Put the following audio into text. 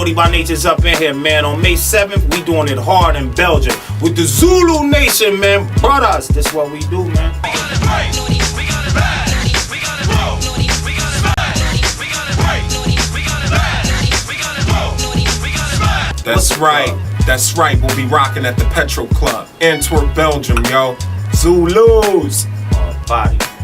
Naughty by Nature's up in here, man. On May 7th, we doing it hard in Belgium with the Zulu Nation, man. Brothers, this what we do, man. That's right. That's right. We'll be rocking at the Petrol Club, Antwerp, Belgium, yo. Zulus. Body.